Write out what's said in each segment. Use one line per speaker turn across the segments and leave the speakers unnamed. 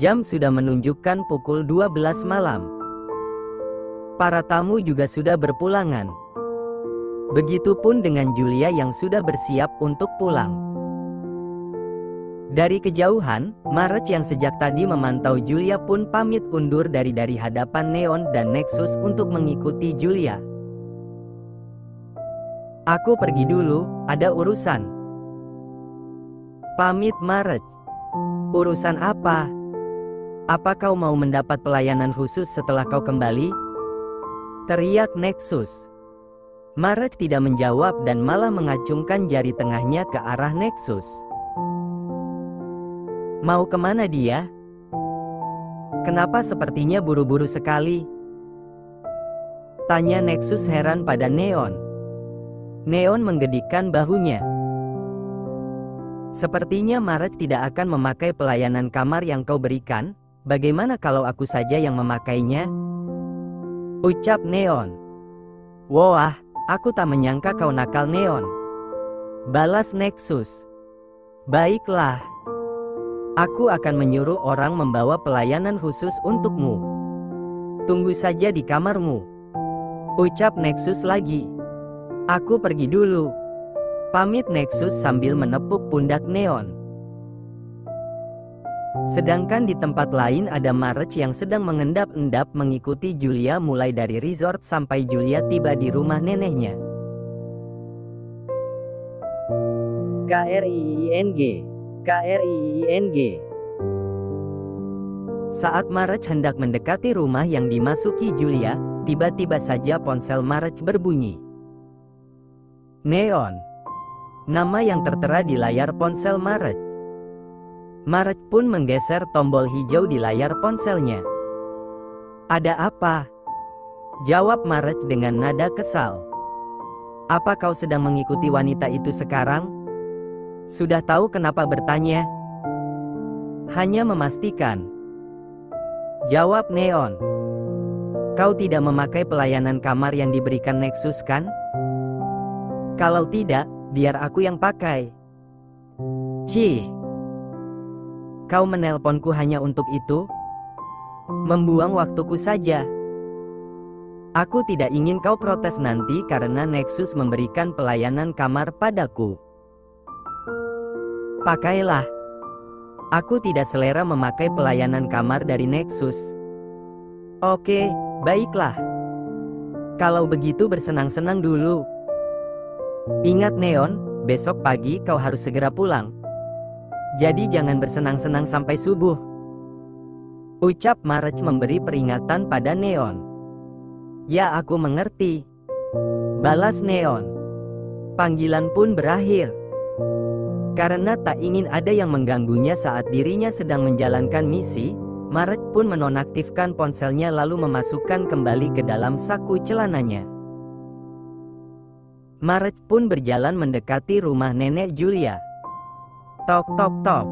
Jam sudah menunjukkan pukul 12 malam. Para tamu juga sudah berpulangan. Begitupun dengan Julia yang sudah bersiap untuk pulang. Dari kejauhan, Marge yang sejak tadi memantau Julia pun pamit undur dari hadapan Neon dan Nexus untuk mengikuti Julia. "Aku pergi dulu, ada urusan." Pamit Marge. "Urusan apa? Apa kau mau mendapat pelayanan khusus setelah kau kembali?" teriak Nexus. Marge tidak menjawab dan malah mengacungkan jari tengahnya ke arah Nexus. "Mau kemana dia? Kenapa sepertinya buru-buru sekali?" tanya Nexus heran pada Neon. Neon menggedikkan bahunya. "Sepertinya Marge tidak akan memakai pelayanan kamar yang kau berikan. Bagaimana kalau aku saja yang memakainya?" ucap Neon. "Wah, aku tak menyangka kau nakal Neon," balas Nexus. "Baiklah. Aku akan menyuruh orang membawa pelayanan khusus untukmu. Tunggu saja di kamarmu," ucap Nexus lagi. "Aku pergi dulu," pamit Nexus sambil menepuk pundak Neon. Sedangkan di tempat lain ada Marge yang sedang mengendap-endap mengikuti Julia mulai dari resort sampai Julia tiba di rumah neneknya. KRIING. Saat Marge hendak mendekati rumah yang dimasuki Julia, tiba-tiba saja ponsel Marge berbunyi. Neon. Nama yang tertera di layar ponsel Marge. Marge pun menggeser tombol hijau di layar ponselnya. "Ada apa?" jawab Marge dengan nada kesal. "Apa kau sedang mengikuti wanita itu sekarang? Sudah tahu kenapa bertanya?" "Hanya memastikan," jawab Neon. "Kau tidak memakai pelayanan kamar yang diberikan Nexus kan? Kalau tidak, biar aku yang pakai." "Cih. Kau menelponku hanya untuk itu? Membuang waktuku saja. Aku tidak ingin kau protes nanti karena Nexus memberikan pelayanan kamar padaku." "Pakailah. Aku tidak selera memakai pelayanan kamar dari Nexus." "Oke, baiklah. Kalau begitu bersenang-senang dulu. Ingat Neon, besok pagi kau harus segera pulang. Jadi jangan bersenang-senang sampai subuh," ucap Marge memberi peringatan pada Neon. "Ya, aku mengerti," balas Neon. Panggilan pun berakhir. Karena tak ingin ada yang mengganggunya saat dirinya sedang menjalankan misi, Marge pun menonaktifkan ponselnya lalu memasukkan kembali ke dalam saku celananya. Marge pun berjalan mendekati rumah nenek Julia. Tok tok tok.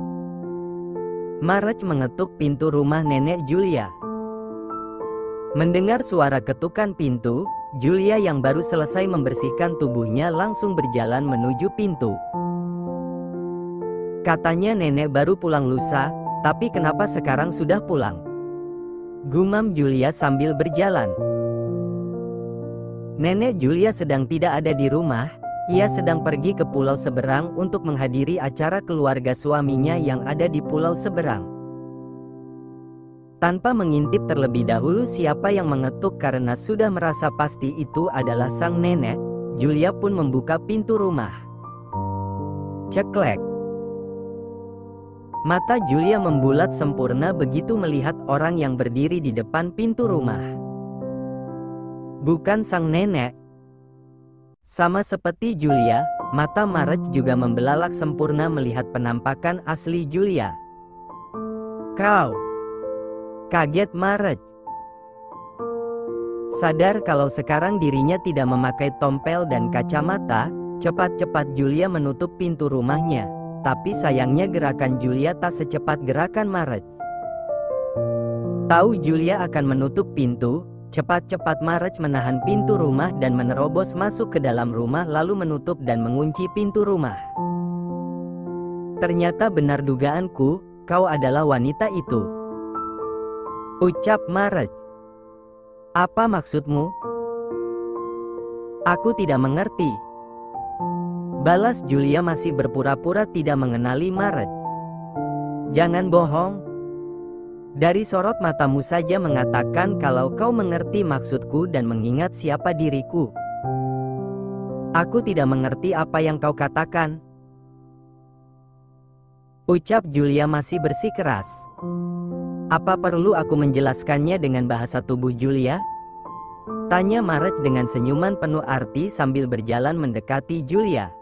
Marge mengetuk pintu rumah nenek Julia. Mendengar suara ketukan pintu, Julia yang baru selesai membersihkan tubuhnya langsung berjalan menuju pintu. "Katanya nenek baru pulang lusa, tapi kenapa sekarang sudah pulang?" gumam Julia sambil berjalan. Nenek Julia sedang tidak ada di rumah. Ia sedang pergi ke pulau seberang untuk menghadiri acara keluarga suaminya yang ada di pulau seberang. Tanpa mengintip terlebih dahulu siapa yang mengetuk karena sudah merasa pasti itu adalah sang nenek, Julia pun membuka pintu rumah. Ceklek. Mata Julia membulat sempurna begitu melihat orang yang berdiri di depan pintu rumah. Bukan sang nenek. Sama seperti Julia, mata Marge juga membelalak sempurna melihat penampakan asli Julia. "Kau?" kaget Marge. Sadar kalau sekarang dirinya tidak memakai tompel dan kacamata, cepat-cepat Julia menutup pintu rumahnya. Tapi sayangnya gerakan Julia tak secepat gerakan Marge. Tahu Julia akan menutup pintu, cepat-cepat Marge menahan pintu rumah dan menerobos masuk ke dalam rumah lalu menutup dan mengunci pintu rumah. Ternyata benar dugaanku, kau adalah wanita itu. Ucap Marge. Apa maksudmu? Aku tidak mengerti. Balas Julia masih berpura-pura tidak mengenali Marge. Jangan bohong. Dari sorot matamu saja mengatakan kalau kau mengerti maksudku dan mengingat siapa diriku. Aku tidak mengerti apa yang kau katakan. Ucap Julia masih bersikeras. Apa perlu aku menjelaskannya dengan bahasa tubuh Julia? Tanya Marge dengan senyuman penuh arti sambil berjalan mendekati Julia.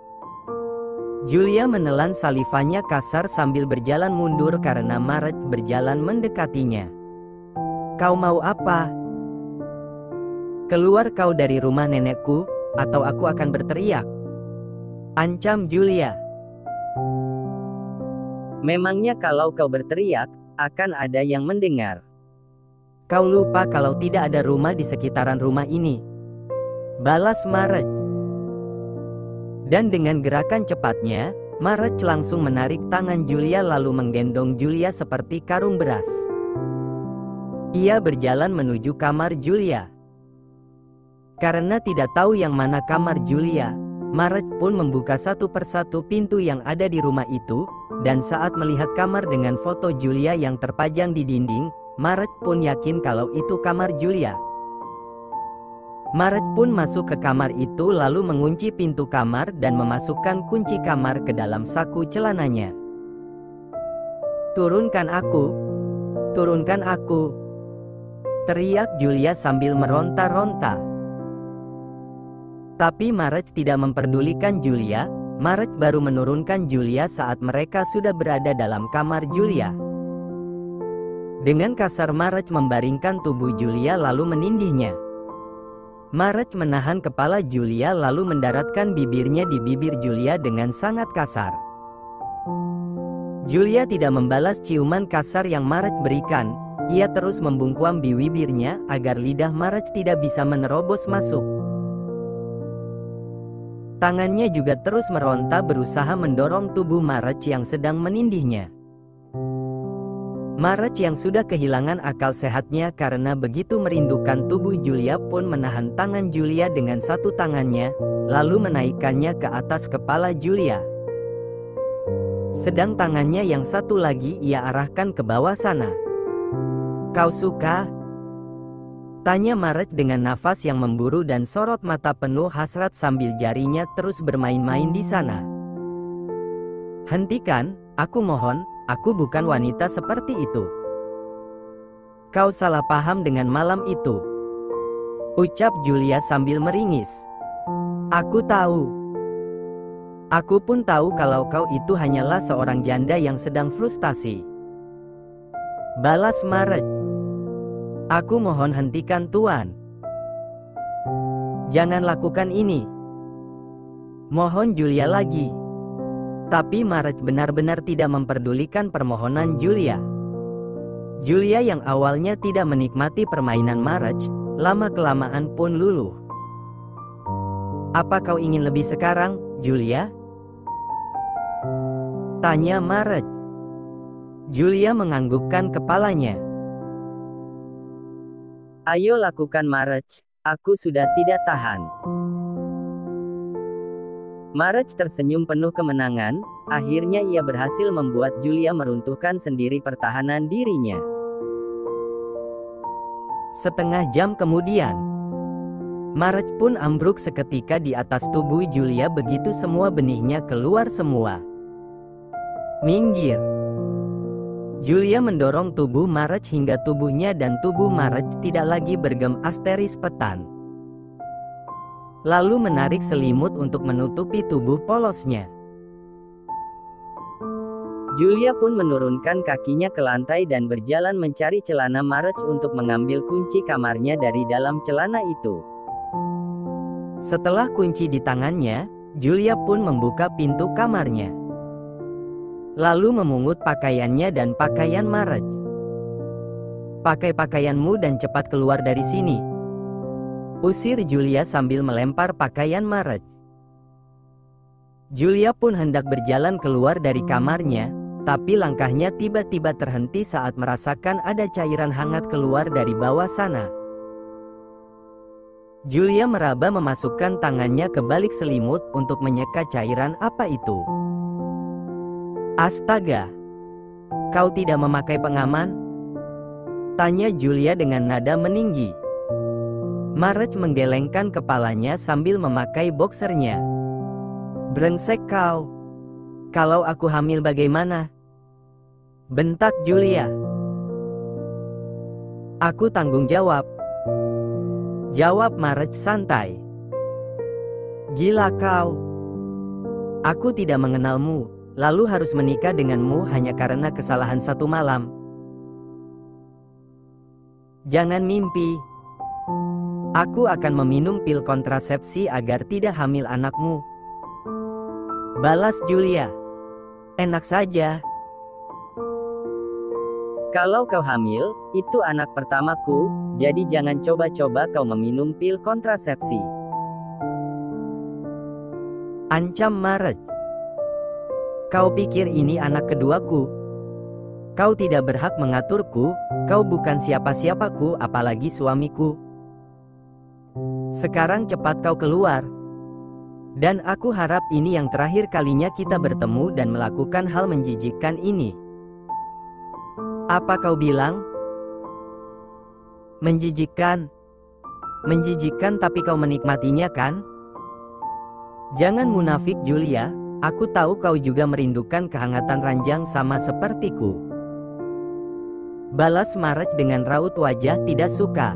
Julia menelan salivanya kasar sambil berjalan mundur karena Marge berjalan mendekatinya. Kau mau apa? Keluar kau dari rumah nenekku, atau aku akan berteriak. Ancam Julia. Memangnya kalau kau berteriak, akan ada yang mendengar. Kau lupa kalau tidak ada rumah di sekitaran rumah ini. Balas Marge. Dan dengan gerakan cepatnya, Marge langsung menarik tangan Julia lalu menggendong Julia seperti karung beras. Ia berjalan menuju kamar Julia. Karena tidak tahu yang mana kamar Julia, Marge pun membuka satu persatu pintu yang ada di rumah itu, dan saat melihat kamar dengan foto Julia yang terpajang di dinding, Marge pun yakin kalau itu kamar Julia. Marge pun masuk ke kamar itu lalu mengunci pintu kamar dan memasukkan kunci kamar ke dalam saku celananya. Turunkan aku! Turunkan aku! Teriak Julia sambil meronta-ronta. Tapi Marge tidak memperdulikan Julia. Marge baru menurunkan Julia saat mereka sudah berada dalam kamar Julia. Dengan kasar Marge membaringkan tubuh Julia lalu menindihnya. Marge menahan kepala Julia lalu mendaratkan bibirnya di bibir Julia dengan sangat kasar. Julia tidak membalas ciuman kasar yang Marge berikan. Ia terus membungkam bibirnya agar lidah Marge tidak bisa menerobos masuk. Tangannya juga terus meronta berusaha mendorong tubuh Marge yang sedang menindihnya. Marge yang sudah kehilangan akal sehatnya karena begitu merindukan tubuh Julia pun menahan tangan Julia dengan satu tangannya, lalu menaikkannya ke atas kepala Julia. Sedang tangannya yang satu lagi ia arahkan ke bawah sana. Kau suka? Tanya Marge dengan nafas yang memburu dan sorot mata penuh hasrat sambil jarinya terus bermain-main di sana. Hentikan, aku mohon. Aku bukan wanita seperti itu. Kau salah paham dengan malam itu. Ucap Julia sambil meringis. Aku tahu. Aku pun tahu kalau kau itu hanyalah seorang janda yang sedang frustasi. Balas Marge. Aku mohon hentikan Tuan. Jangan lakukan ini. Mohon Julia lagi. Tapi Marge benar-benar tidak memperdulikan permohonan Julia. Julia yang awalnya tidak menikmati permainan Marge, lama-kelamaan pun luluh. Apa kau ingin lebih sekarang, Julia? Tanya Marge. Julia menganggukkan kepalanya. Ayo lakukan Marge, aku sudah tidak tahan. Marge tersenyum penuh kemenangan, akhirnya ia berhasil membuat Julia meruntuhkan sendiri pertahanan dirinya. Setengah jam kemudian, Marge pun ambruk seketika di atas tubuh Julia begitu semua benihnya keluar semua. Minggir! Julia mendorong tubuh Marge hingga tubuhnya dan tubuh Marge tidak lagi bergem asteris petan. Lalu menarik selimut untuk menutupi tubuh polosnya. Julia pun menurunkan kakinya ke lantai dan berjalan mencari celana Marge untuk mengambil kunci kamarnya dari dalam celana itu. Setelah kunci di tangannya, Julia pun membuka pintu kamarnya. Lalu memungut pakaiannya dan pakaian Marge. Pakai pakaianmu dan cepat keluar dari sini. Usir Julia sambil melempar pakaian Marge. Julia pun hendak berjalan keluar dari kamarnya, tapi langkahnya tiba-tiba terhenti saat merasakan ada cairan hangat keluar dari bawah sana. Julia meraba memasukkan tangannya ke balik selimut untuk menyeka cairan apa itu. Astaga! Kau tidak memakai pengaman? Tanya Julia dengan nada meninggi. Marge menggelengkan kepalanya sambil memakai boxernya. Brengsek kau! Kalau aku hamil bagaimana? Bentak Julia. Aku tanggung jawab. Jawab Marge santai. Gila kau. Aku tidak mengenalmu, lalu harus menikah denganmu hanya karena kesalahan satu malam. Jangan mimpi. Aku akan meminum pil kontrasepsi agar tidak hamil anakmu. Balas Julia. Enak saja. Kalau kau hamil, itu anak pertamaku, jadi jangan coba-coba kau meminum pil kontrasepsi. Ancam Marge. Kau pikir ini anak keduaku? Kau tidak berhak mengaturku, kau bukan siapa-siapaku apalagi suamiku. Sekarang cepat kau keluar. Dan aku harap ini yang terakhir kalinya kita bertemu dan melakukan hal menjijikkan ini. Apa kau bilang? Menjijikkan? Menjijikkan tapi kau menikmatinya kan? Jangan munafik Julia, aku tahu kau juga merindukan kehangatan ranjang sama sepertiku. Balas Marge dengan raut wajah tidak suka.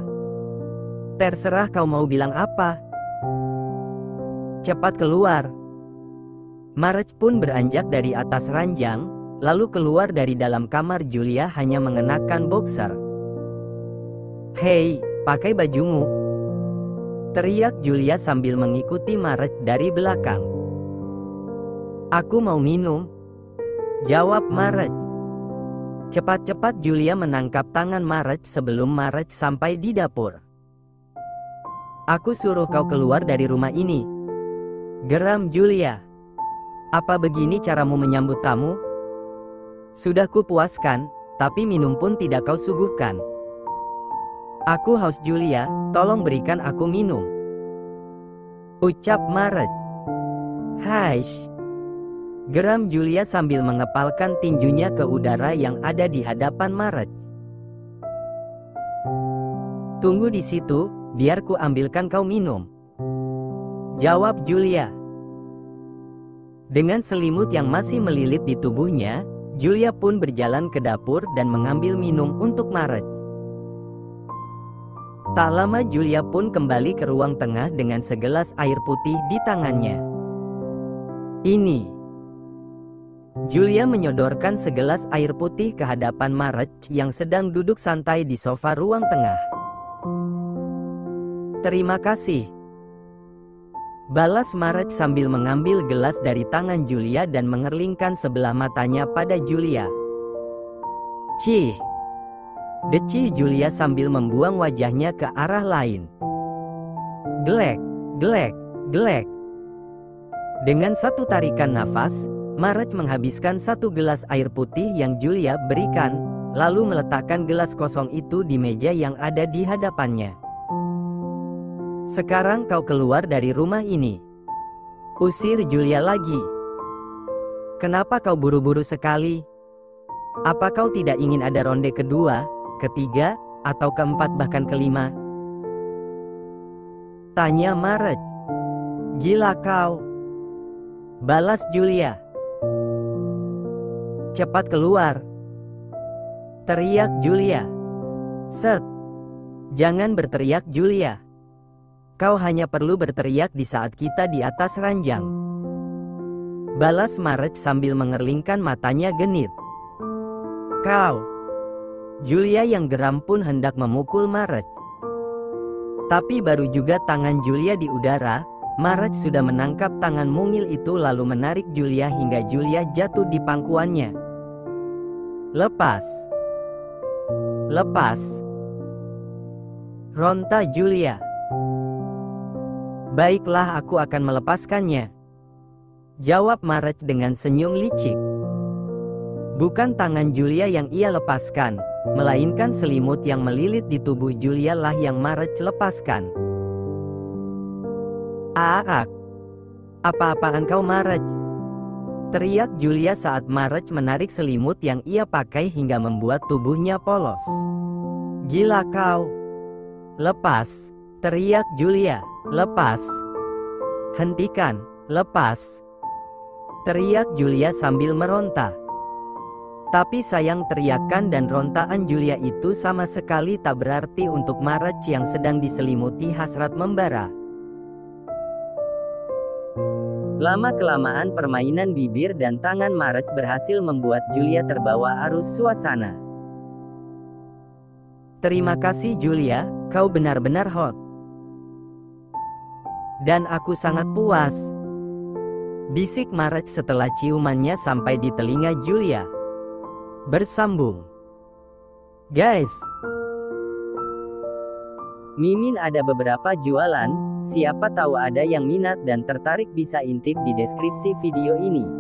Terserah kau mau bilang apa. Cepat keluar. Marge pun beranjak dari atas ranjang, lalu keluar dari dalam kamar Julia hanya mengenakan boxer. Hei, pakai bajumu. Teriak Julia sambil mengikuti Marge dari belakang. Aku mau minum. Jawab Marge. Cepat-cepat Julia menangkap tangan Marge sebelum Marge sampai di dapur. Aku suruh kau keluar dari rumah ini. Geram Julia. Apa begini caramu menyambut tamu? Sudah kupuaskan, tapi minum pun tidak kau suguhkan. Aku haus Julia, tolong berikan aku minum. Ucap Marge. Haish. Geram Julia sambil mengepalkan tinjunya ke udara yang ada di hadapan Marge. Tunggu di situ, biar ku ambilkan kau minum. Jawab Julia. Dengan selimut yang masih melilit di tubuhnya, Julia pun berjalan ke dapur dan mengambil minum untuk Marge. Tak lama Julia pun kembali ke ruang tengah dengan segelas air putih di tangannya. Ini. Julia menyodorkan segelas air putih ke hadapan Marge yang sedang duduk santai di sofa ruang tengah. Terima kasih. Balas Marge sambil mengambil gelas dari tangan Julia dan mengerlingkan sebelah matanya pada Julia. Cih. Decih Julia sambil membuang wajahnya ke arah lain. Glek, glek, glek. Dengan satu tarikan nafas, Marge menghabiskan satu gelas air putih yang Julia berikan, lalu meletakkan gelas kosong itu di meja yang ada di hadapannya. Sekarang kau keluar dari rumah ini. Usir Julia lagi. Kenapa kau buru-buru sekali? Apa kau tidak ingin ada ronde kedua, ketiga, atau keempat bahkan kelima? Tanya Marge. Gila kau. Balas Julia. Cepat keluar. Teriak Julia. Set. Jangan berteriak Julia. Kau hanya perlu berteriak di saat kita di atas ranjang. Balas Marge sambil mengerlingkan matanya genit. Kau. Julia yang geram pun hendak memukul Marge. Tapi baru juga tangan Julia di udara, Marge sudah menangkap tangan mungil itu lalu menarik Julia hingga Julia jatuh di pangkuannya. Lepas. Lepas. Ronta Julia. Baiklah, aku akan melepaskannya. Jawab Maraj dengan senyum licik. Bukan tangan Julia yang ia lepaskan, melainkan selimut yang melilit di tubuh Julia lah yang Maraj lepaskan. "Aak! Apa-apaan kau, Maraj?" teriak Julia saat Maraj menarik selimut yang ia pakai hingga membuat tubuhnya polos. "Gila kau! Lepas!" teriak Julia. "Lepas! Hentikan! Lepas!" teriak Julia sambil meronta. Tapi sayang, teriakan dan rontaan Julia itu sama sekali tak berarti untuk Maraj yang sedang diselimuti hasrat membara. Lama-kelamaan permainan bibir dan tangan Maraj berhasil membuat Julia terbawa arus suasana. "Terima kasih Julia, kau benar-benar hot. Dan aku sangat puas," bisik Maraj setelah ciumannya sampai di telinga Julia. Bersambung. "Guys, Mimin ada beberapa jualan, siapa tahu ada yang minat dan tertarik bisa intip di deskripsi video ini.